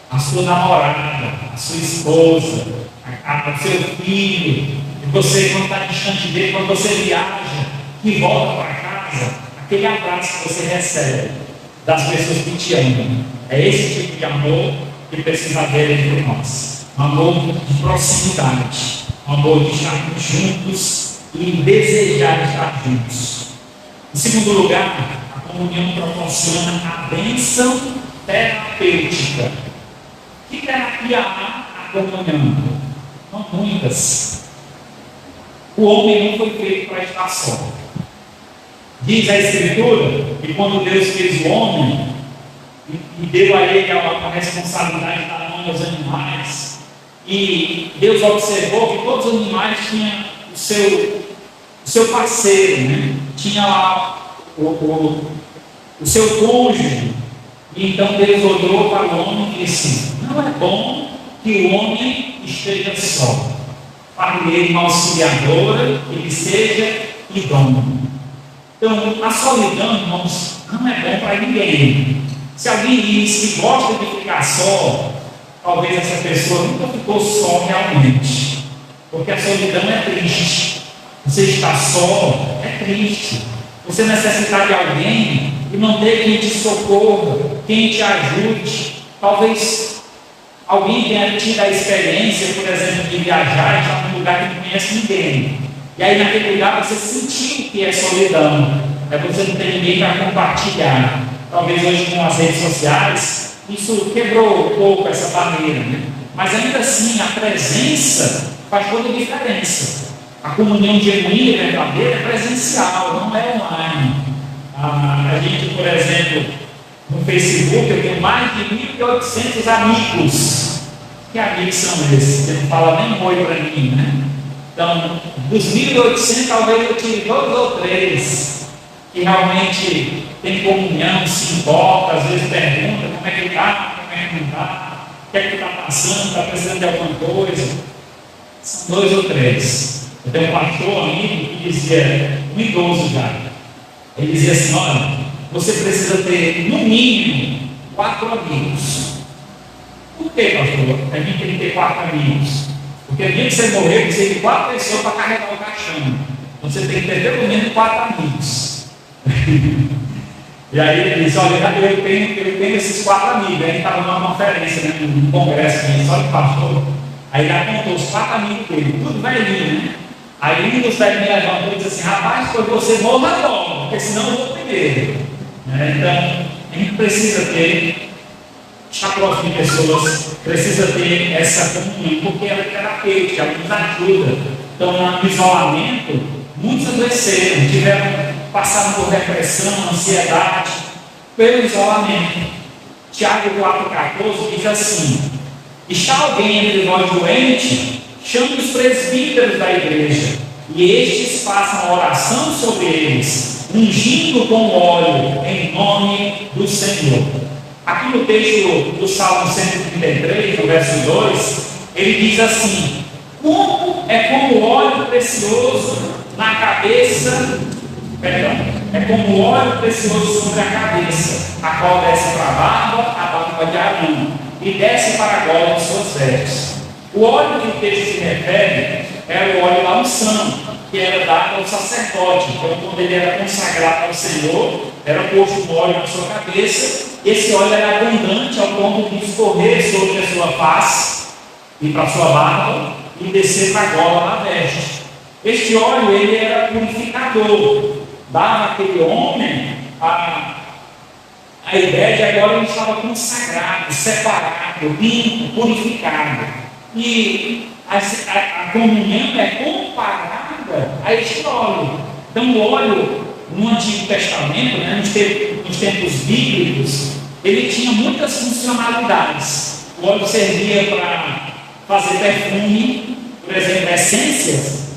a sua namorada, a sua esposa, o seu filho, e você, quando está distante dele, quando você viaja e volta para casa, aquele abraço que você recebe das pessoas que te amam. É esse tipo de amor que precisa haver entre nós. Um amor de proximidade, um amor de estarmos juntos e desejar estar juntos. Em segundo lugar, a comunhão proporciona a bênção terapêutica. Que terapia há a comunhão? Não muitas. O homem não foi feito para estar só. Diz a Escritura que quando Deus fez o homem e deu a ele a responsabilidade de dar nome aos animais, e Deus observou que todos os animais tinham o seu parceiro, né? Tinha lá o seu cônjuge. E então Deus olhou para o homem e disse: não é bom que o homem esteja só. Para ele uma auxiliadora, ele seja idôneo. Então, a solidão, irmãos, não é bom para ninguém. Se alguém diz que gosta de ficar só, talvez essa pessoa nunca ficou só realmente. Porque a solidão é triste. Você estar só é triste. Você necessitar de alguém e não ter quem te socorra, quem te ajude. Talvez alguém tenha tido a experiência, por exemplo, de viajar e estar num lugar que não conhece ninguém. E aí naquele lugar você sentiu que é solidão. Você não tem ninguém para compartilhar. Talvez hoje com as redes sociais, isso quebrou um pouco essa barreira, né? Mas ainda assim, a presença faz toda a diferença. A comunhão genuína e verdadeira é presencial, não é online. A gente, por exemplo, no Facebook, eu tenho mais de 1.800 amigos. Que amigos são esses? Você não fala nem oi para mim, né? Então, dos 1.800, talvez eu tire 2 ou 3 que realmente tem comunhão, se importa, às vezes pergunta como é que está, como é que não está, o que é que está passando, está precisando de alguma coisa. São 2 ou 3. Eu tenho um pastor amigo que dizia, um idoso já, ele dizia assim: olha, você precisa ter no mínimo 4 amigos. Por que, pastor? A gente tem que ter 4 amigos. Porque no dia que você morrer, você tem 4 pessoas para carregar o caixão. Então você tem que ter pelo menos 4 amigos. E aí ele disse: olha, eu tenho esses 4 amigos. Aí ele estava numa conferência, né, num congresso, só de pastor. Aí ele apontou os 4 amigos dele, tudo velhinho, né? Aí um dos velhinhos levantou e disse assim: rapaz, foi você morra logo, porque senão eu vou primeiro. Então, a gente precisa estar próximo de pessoas, precisa ter essa comunhão, porque ela é terapêutica, ela nos ajuda. Então, no isolamento, muitos adoeceram, passaram por depressão, ansiedade, pelo isolamento. Tiago 4,14 diz assim: está alguém entre nós doente? Chame os presbíteros da igreja, e estes façam oração sobre eles, ungindo com óleo em nome do Senhor. Aqui no texto do Salmo 133, no verso 2, ele diz assim: como é como óleo precioso na cabeça, é como óleo precioso sobre a cabeça, a qual desce para a barba de Arão, e desce para a gola de suas vestes. O óleo que o texto se refere era o óleo da unção, que era dado ao sacerdote. Então, quando ele era consagrado ao Senhor, era posto um óleo na sua cabeça. Esse óleo era abundante ao ponto de escorrer sobre a sua face e para a sua barba e descer para a gola da veste. Este óleo ele era purificador, dava àquele homem A ideia de agora ele estava consagrado, separado, limpo, purificado. E a comunhão é comparada a este óleo. Então, o óleo no Antigo Testamento, né, nos tempos bíblicos, ele tinha muitas funcionalidades. O óleo servia para fazer perfume, por exemplo, essências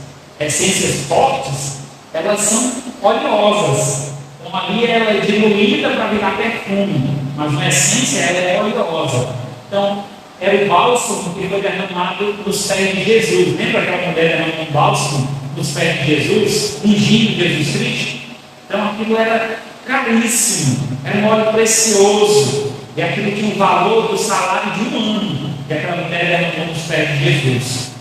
fortes, elas são oleosas. Então, ali ela é diluída para virar perfume, mas na essência ela é oleosa. Então, era o bálsamo que foi derramado nos pés de Jesus. Lembra aquela mulher derramando um bálsamo nos pés de Jesus, ungindo Jesus Cristo? Então, aquilo era caríssimo, era um óleo precioso, e aquilo tinha o valor do salário de um ano que aquela mulher derramou nos pés de Jesus.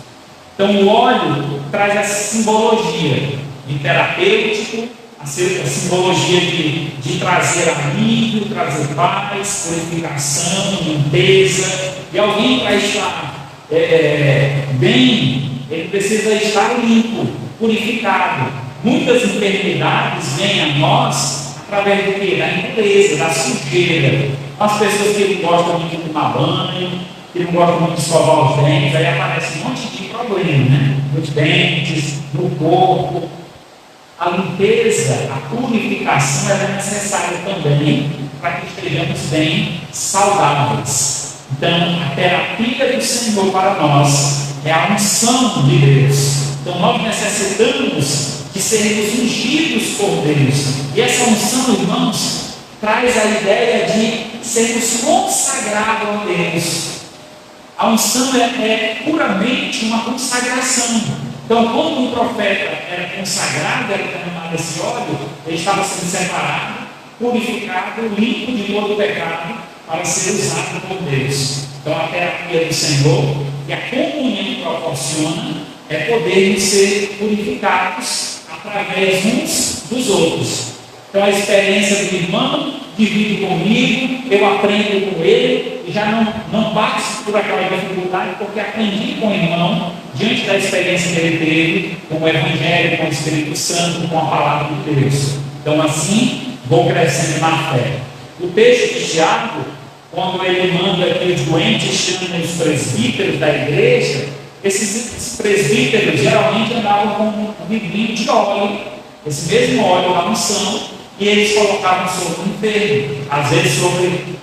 Então, o óleo traz essa simbologia de terapêutico, a simbologia de trazer alívio, trazer paz, purificação, limpeza. E alguém para estar bem, ele precisa estar limpo, purificado. Muitas enfermidades vêm a nós através do quê? Da impureza, da sujeira. As pessoas que não gostam muito de tomar banho, que não gostam muito de escovar os dentes, aí aparece um monte de problema, né? Nos dentes, no corpo. A limpeza, a purificação é necessária também para que estejamos bem saudáveis. Então, a terapia do Senhor para nós é a unção de Deus. Então, nós necessitamos de sermos ungidos por Deus. E essa unção, irmãos, traz a ideia de sermos consagrados a Deus. A unção é puramente uma consagração. Então, quando o profeta era consagrado, era derramado esse óleo, ele estava sendo separado, purificado, limpo de todo o pecado, para ser usado por Deus. Então, a terapia do Senhor e a comunhão proporciona é podermos ser purificados através uns dos outros. Então, a experiência do irmão divide comigo, eu aprendo com ele, e já não passo por aquela dificuldade, porque aprendi com o irmão, diante da experiência que ele teve, com o Evangelho, com o Espírito Santo, com a Palavra de Deus. Então, assim, vou crescendo na fé. O texto de Tiago, quando ele manda que os doentes chamem os presbíteros da igreja, esses presbíteros geralmente andavam com um vidrinho de óleo, esse mesmo óleo da unção, e eles colocavam sobre o enfermo, às vezes sobre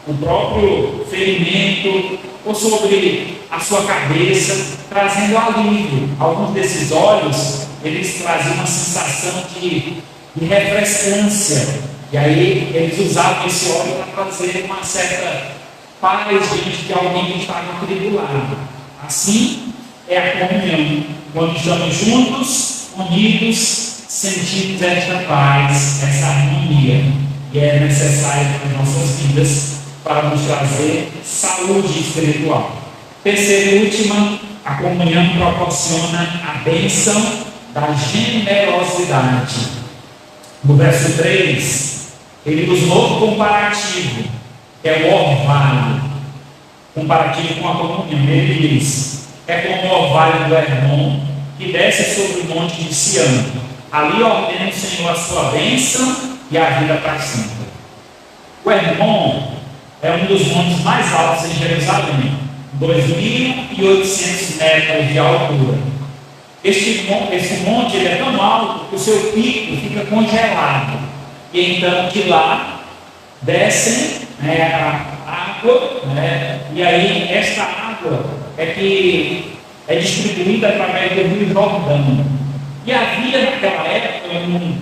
o próprio ferimento, ou sobre a sua cabeça, trazendo alívio. Alguns desses óleos, eles traziam uma sensação de refrescância, e aí eles usavam esse óleo para trazer uma certa paz diante de alguém que estava atribulado. Assim é a comunhão, quando estamos juntos, unidos, sentimos esta paz, essa harmonia, que é necessária para as nossas vidas, para nos trazer saúde espiritual. Terceira e última, a comunhão proporciona a bênção da generosidade. No verso 3, ele usa um outro comparativo, que é o orvalho, comparativo com a comunhão. Ele diz: é como o orvalho do Hermon, que desce sobre o monte de Sião. Ali ordena o Senhor a sua bênção e a vida para sempre. O Hermon é um dos montes mais altos em Jerusalém, 2.800 metros de altura. Esse monte ele é tão alto que o seu pico fica congelado. E então de lá descem a água, e aí esta água é que é distribuída através do Rio Jordão. E havia naquela época um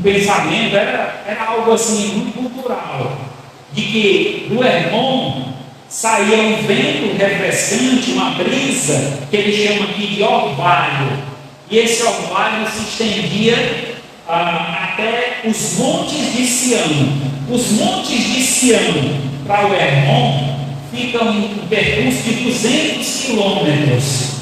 pensamento, era algo assim muito cultural, de que do Hermon saía um vento refrescante, uma brisa, que ele chama aqui de orvalho, e esse orvalho se estendia até os montes de Sião. Os montes de Sião para o Hermon ficam em um percurso de 200 quilômetros.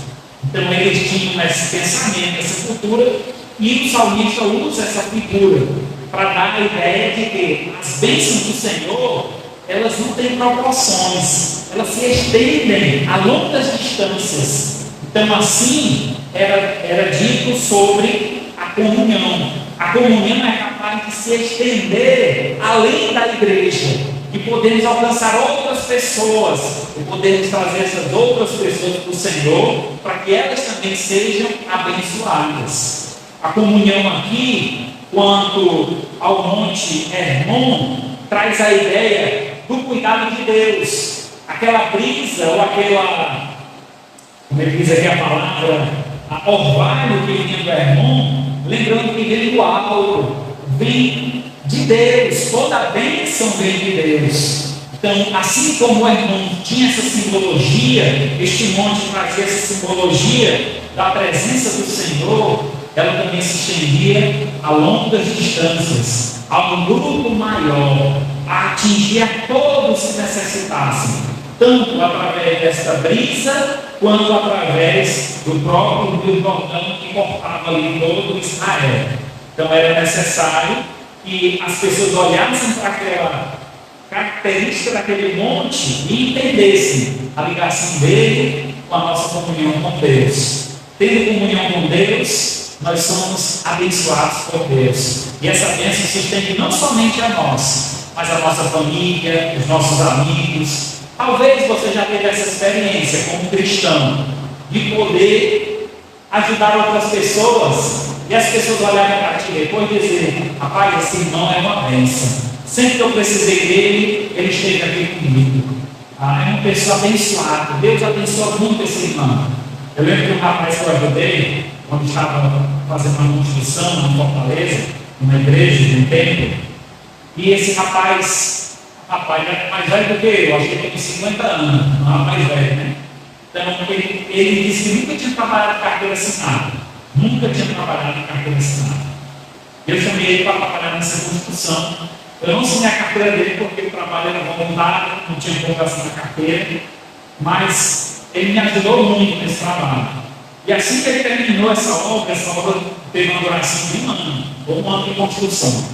Então eles tinham esse pensamento, essa cultura, e o salmista usa essa figura para dar a ideia de que as bênçãos do Senhor, elas não têm proporções, elas se estendem a longas distâncias. Então assim era dito sobre a comunhão. A comunhão é capaz de se estender além da igreja, e podemos alcançar outras pessoas, e podemos trazer essas outras pessoas para o Senhor, para que elas também sejam abençoadas. A comunhão aqui, quanto ao Monte Hermon, traz a ideia do cuidado de Deus, aquela brisa, ou aquela, como ele diz aqui a palavra, a orvalho que vinha do Hermon, lembrando que vem do alto, vem de Deus, toda a bênção vem de Deus. Então, assim como o Hermon tinha essa simbologia, este monte trazia essa simbologia da presença do Senhor, ela também se estendia a longas distâncias, a um grupo maior, a atingir a todos que necessitassem, tanto através desta brisa, quanto através do próprio Rio Jordão, que cortava ali todo Israel. Então era necessário que as pessoas olhassem para aquela característica daquele monte e entendessem a ligação dele com a nossa comunhão com Deus. Tendo comunhão com Deus, nós somos abençoados por Deus. E essa bênção se estende não somente a nós, mas a nossa família, os nossos amigos. Talvez você já teve essa experiência como cristão, de poder ajudar outras pessoas, e as pessoas olharem para ti depois e dizer: rapaz, esse irmão é uma bênção. Sempre que eu precisei dele, ele esteve aqui comigo. É uma pessoa abençoada. Deus abençoa muito esse irmão. Eu lembro que um rapaz que eu ajudei, quando estava fazendo uma construção em Fortaleza, numa igreja de um templo, e esse rapaz é mais velho do que eu, acho que ele tem 50 anos, não é mais velho, né? Então ele disse que nunca tinha trabalhado em carteira assinada, Eu chamei ele para trabalhar nessa construção. Eu não assinei a carteira dele porque o trabalho era voluntário, não tinha colocação na carteira, mas ele me ajudou muito nesse trabalho. E assim que ele terminou essa obra teve uma duração de um ano de construção.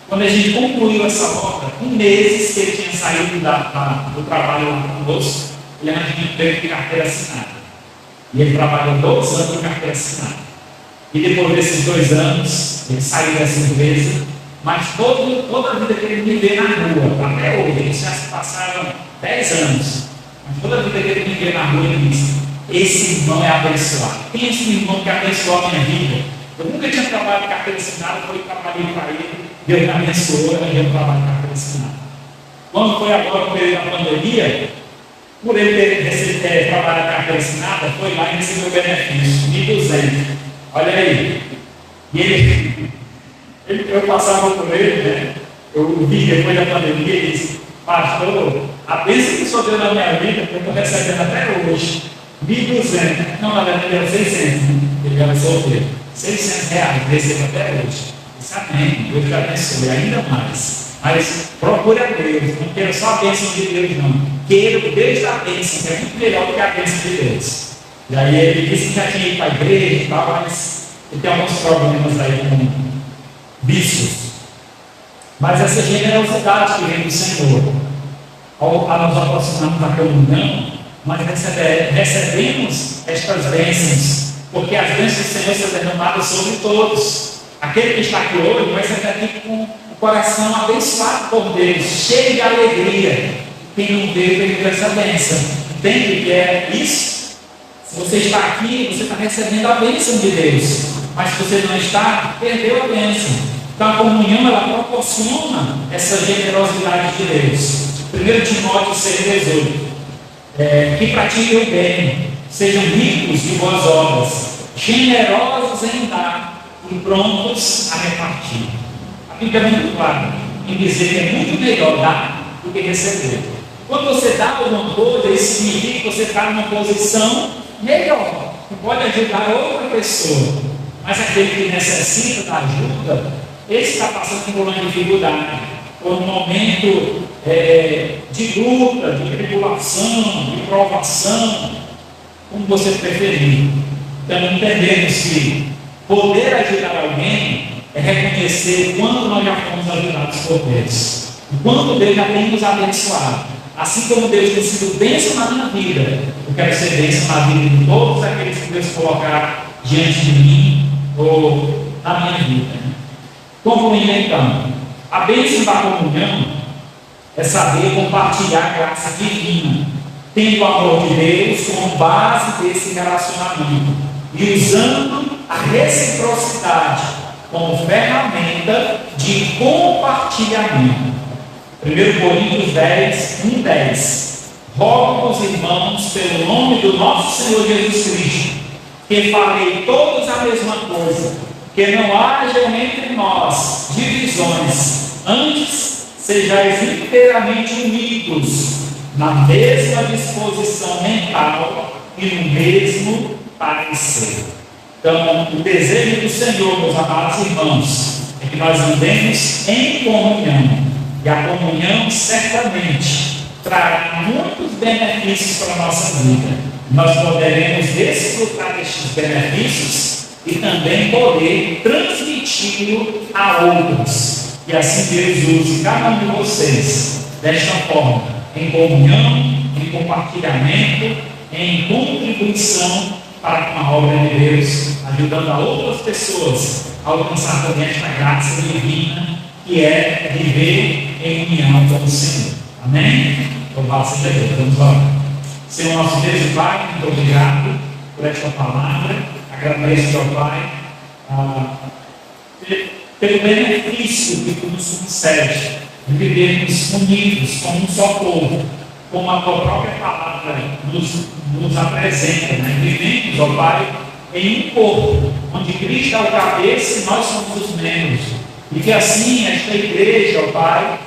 Quando a gente concluiu essa obra, com meses que ele tinha saído do trabalho lá conosco, ele arranjou um emprego de carteira assinada. E ele trabalhou 2 anos de carteira assinada. E depois desses 2 anos, ele saiu dessa empresa, mas toda a vida que ele me vê na rua, até hoje, eles já se passaram 10 anos, mas toda a vida que ele me vê na rua, ele diz: esse irmão é abençoado. Quem é esse irmão que abençoou a minha vida? Eu nunca tinha trabalhado de carteira assinada, foi trabalhei para ele, Deus me abençoou, eu arranjei um trabalho de carteira assinada. Quando foi agora o período da pandemia, por ele ter trabalhado de carteira assinada, foi lá e recebeu o benefício, 1.200. Olha aí. E eu passava por ele, né? Eu vi depois da pandemia e disse: pastor, a bênção que o senhor deu na minha vida, eu estou recebendo até hoje. 1.200. Não, na verdade era 600. Ele era solteiro. R$600 recebo até hoje. Isso, amém. Deus te abençoe ainda mais. Mas procure a Deus. Não quero só a bênção de Deus, não. Queira o Deus da bênção, que é muito melhor do que a bênção de Deus. E aí ele disse que já tinha ido para a igreja e tal, mas ele tem alguns problemas aí com vícios. Mas essa generosidade que vem do Senhor, ao nos aproximarmos da comunhão, nós recebemos estas bênçãos, porque as bênçãos do Senhor são derramadas sobre todos. Aquele que está aqui hoje vai sair daqui com o coração abençoado por Deus, cheio de alegria. Quem não veio perdeu essa bênção. Entende o que é isso? Se você está aqui, você está recebendo a bênção de Deus. Mas se você não está, perdeu a bênção. Então a comunhão, ela proporciona essa generosidade de Deus. 1 Timóteo 6,18. Que pratiquem o bem, sejam ricos de boas obras, generosos em dar e prontos a repartir. A Bíblia é muito clara em dizer que é muito melhor dar do que receber. Quando você dá alguma coisa, isso significa que você está numa posição melhor, que pode ajudar outra pessoa. Mas aquele que necessita da ajuda, esse está passando por uma dificuldade, por um momento de luta, de tribulação, de provação, como você preferir. Então entendemos que poder ajudar alguém é reconhecer o quanto nós já fomos ajudados por Deus, o quanto Deus já tem nos abençoado. Assim como Deus tem sido bênção na minha vida, eu quero ser bênção na vida de todos aqueles que Deus colocar diante de mim ou na minha vida. Concluindo então, a bênção da comunhão é saber compartilhar a graça divina, tendo o amor de Deus como base desse relacionamento e usando a reciprocidade como ferramenta de compartilhamento. 1 Coríntios 10, 1:10. Rogo aos irmãos, pelo nome do nosso Senhor Jesus Cristo, que falei todos a mesma coisa, que não hajam entre nós divisões, antes sejais inteiramente unidos, na mesma disposição mental e no mesmo parecer. Então, o desejo do Senhor, meus amados irmãos, é que nós andemos em comunhão, e a comunhão certamente trará muitos benefícios para a nossa vida. Nós poderemos desfrutar destes benefícios e também poder transmiti-lo a outros. E assim Deus use cada um de vocês desta forma, em comunhão, em compartilhamento, em contribuição para com a obra de Deus, ajudando a outras pessoas a alcançar também esta graça divina, que é viver em união com o Senhor. Amém? Louvado seja Deus. Vamos orar. Senhor nosso Deus e Pai, muito obrigado por esta palavra. Agradeço ao Pai pelo benefício que tu nos concede de vivermos unidos como um só povo, como a tua própria palavra nos apresenta, né? Vivemos, ó Pai, em um corpo, onde Cristo é o cabeça e nós somos os membros. E que assim esta igreja, ó Pai,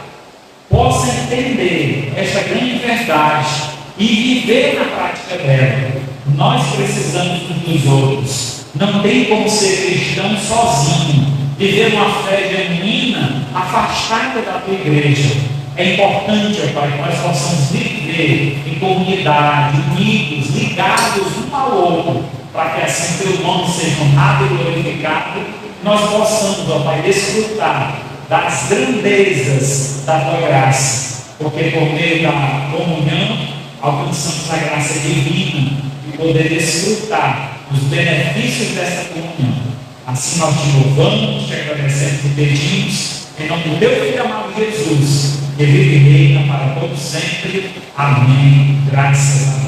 possa entender esta grande verdade e viver na prática dela. Nós precisamos uns dos outros. Não tem como ser cristão sozinho, viver uma fé genuína afastada da tua igreja. É importante, ó Pai, que nós possamos viver em comunidade, unidos, ligados um ao outro, para que assim teu nome seja honrado e glorificado, nós possamos, ó Pai, desfrutar das grandezas da tua graça, porque por meio da comunhão alcançamos a graça divina e poder desfrutar os benefícios dessa comunhão. Assim nós te louvamos, te agradecemos e pedimos, em nome do teu Filho amado Jesus, que vive e reina para todos sempre. Amém. Graças a Deus.